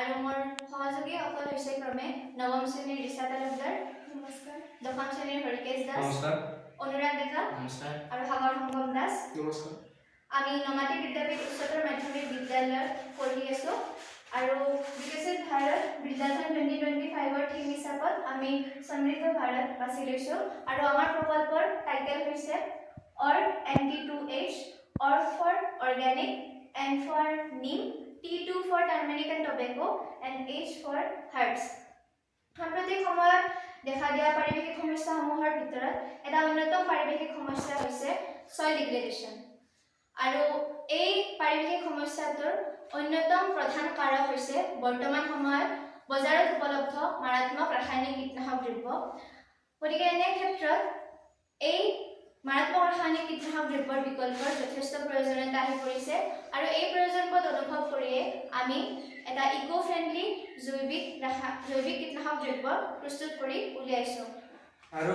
আৰু মোৰ সহযোগী সকল হৈছে ক্ৰমে নৱম শ্ৰেণীৰ ৰিচা তালুকদাৰ নমস্কাৰ, দশম শ্ৰেণীৰ হৰিকেশ দাস নমস্কাৰ, অনুৰাগ ডেকা নমস্কাৰ আৰু সাগৰ সংগম দাস নমস্কাৰ। আমি নমাটি বিদ্যাপীঠ উচ্চতৰ মাধ্যমিক বিদ্যালয়ত পঢ়ি আছো আৰু বিকশিত ভাৰত বিদ্যালয় 2025ৰ থিম হিচাপত আমি সমৃদ্ধ ভাৰত বাছি লৈছো আৰু আমাৰ প্ৰকল্পৰ টাইটেল হৈছে org NT2H, org for organic, N for neem, T2 for turmeric and tobacco, and H for herbs. সাম্প্ৰতিক সময়ত দেখা দিয়া পাৰিৱেশিক সমস্যাসমূহৰ ভিতৰত এটা অন্যতম পাৰিৱেশিক সমস্যা হৈছে soil degradation। আৰু এই পাৰিৱেশিক সমস্যাটোৰ অন্যতম প্ৰধান কাৰক হৈছে বৰ্তমান সময়ত বজাৰত উপলব্ধ মাৰাত্মক ৰাসায়নিক কীটনাশক দ্ৰব্য। গতিকে এনে ক্ষেত্ৰত এই মাৰাত্মক ৰাসায়নিক কীটনাশক দ্ৰব্যৰ বিকল্পৰ যথেষ্ট প্ৰয়োজনীয়তা আহি পৰিছে আৰু এই প্ৰয়োজনবোধ অনুভৱ কৰিয়ে আমি এটা ইকো ফ্ৰেণ্ডলি জৈৱিক কীটনাশক দ্ৰব্য প্ৰস্তুত কৰি উলিয়াইছো। আৰু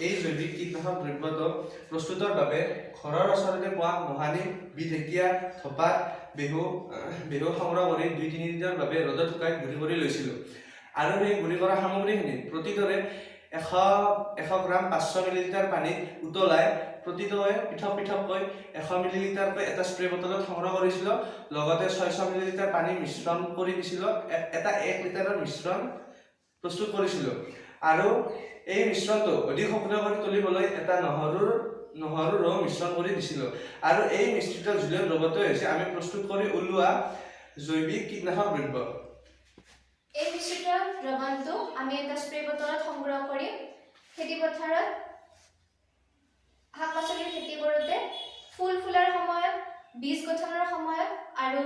এই জৈৱিক কীটনাশক দ্ৰব্যটো প্ৰস্তুতৰ বাবে ঘৰৰ ওচৰতে পোৱা মহানি, বিধেকীয়া, থপা, বেহু সংগ্ৰহ কৰি 2-3 দিনৰ বাবে ৰ'দত শুকাই গুড়ি কৰি লৈছিলোঁ। আৰু সেই গুড়ি কৰা সামগ্ৰীখিনি প্ৰতিটোৰে 100 গ্ৰাম 500 মিলিলিটাৰ পানীত উতলাই প্ৰতিটোৱে পৃথক পৃথককৈ 100 মিলিলিটাৰকৈ এটা স্প্ৰে বটলত সংগ্ৰহ কৰিছিলোঁ। লগতে 600 মিলিলিটাৰ পানী মিশ্ৰণ কৰি দিছিলোঁ, এটা 1 লিটাৰৰ মিশ্ৰণ প্ৰস্তুত কৰিছিলোঁ। আৰু এই মিশ্ৰণটো অধিক সক্ৰিয় কৰি তুলিবলৈ এটা নহৰুৰ ৰস মিশ্ৰণ কৰি দিছিলোঁ। আৰু এই মিশ্ৰিত জুলীয় দ্ৰৱটোৱে হৈছে আমি প্ৰস্তুত কৰি উলিওৱা জৈৱিক কীটনাশক দ্ৰব্য। এই মিশ্ৰিত দ্ৰৱণটো আমি এটা স্প্ৰে বটলত সংগ্ৰহ কৰি খেতি পথাৰত শাক-পাচলিৰ খেতি কৰোঁতে ফুল ফুলাৰ সময়ত, বীজ গঠনৰ সময়ত আৰু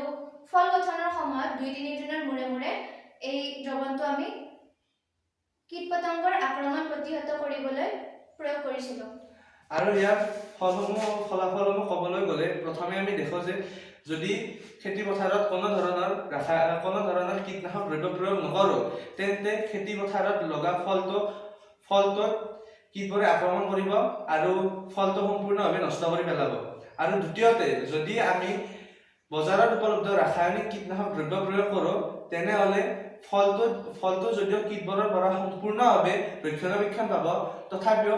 ফল গঠনৰ সময়ত 2-3 দিনৰ মূৰে মূৰে এই দ্ৰৱণটো আমি কীট-পতংগৰ আক্ৰমণ প্ৰতিহত কৰিবলৈ প্ৰয়োগ কৰিছিলোঁ। আৰু ইয়াৰ ফলাফলসমূহ ক'বলৈ গ'লে প্ৰথমে আমি দেখোঁ যে যদি খেতি পথাৰত কোনো ধৰণৰ কীটনাশক দ্ৰব্য প্ৰয়োগ নকৰোঁ তেন্তে খেতি পথাৰত লগা ফলটোত কীটবোৰে আক্ৰমণ কৰিব আৰু ফলটো সম্পূৰ্ণভাৱে নষ্ট কৰি পেলাব। আৰু দ্বিতীয়তে যদি আমি বজাৰত উপলব্ধ ৰাসায়নিক কীটনাশক দ্ৰব্য প্ৰয়োগ কৰোঁ তেনেহ'লে ফলটো যদিও কীটবোৰৰ পৰা সম্পূৰ্ণভাৱে ৰক্ষণাবেক্ষণ পাব তথাপিও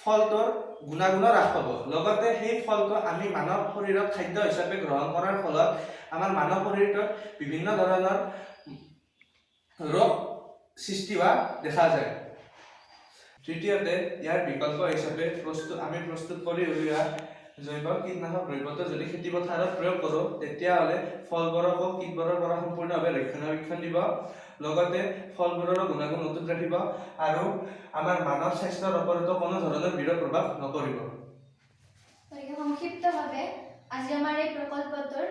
ফলটোৰ গুণাগুণ হ্ৰাস পাব। লগতে সেই ফলটো আমি মানৱ শৰীৰত খাদ্য হিচাপে গ্ৰহণ কৰাৰ ফলত আমাৰ মানৱ শৰীৰত বিভিন্ন ধৰণৰ ৰোগ সৃষ্টি হোৱা দেখা যায়। তৃতীয়তে ইয়াৰ বিকল্প হিচাপে আমি প্ৰস্তুত কৰি উলিওৱা জৈৱ কীটনাশক দ্ৰব্যটো যদি খেতি পথাৰত প্ৰয়োগ কৰোঁ তেতিয়াহ'লে ফলবোৰকো কীটবোৰৰ পৰা সম্পূৰ্ণভাৱে ৰক্ষণাবেক্ষণ দিব, লগতে ফলবোৰৰো গুণাগুণ অটুট ৰাখিব আৰু আমাৰ মানৱ স্বাস্থ্যৰ ওপৰতো কোনো ধৰণৰ বিৰূপ প্ৰভাৱ নপৰিব। সংক্ষিপ্তভাৱে আজি আমাৰ এই প্ৰকল্পটোৰ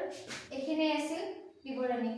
এইখিনিয়ে আছিল বিৱৰণী।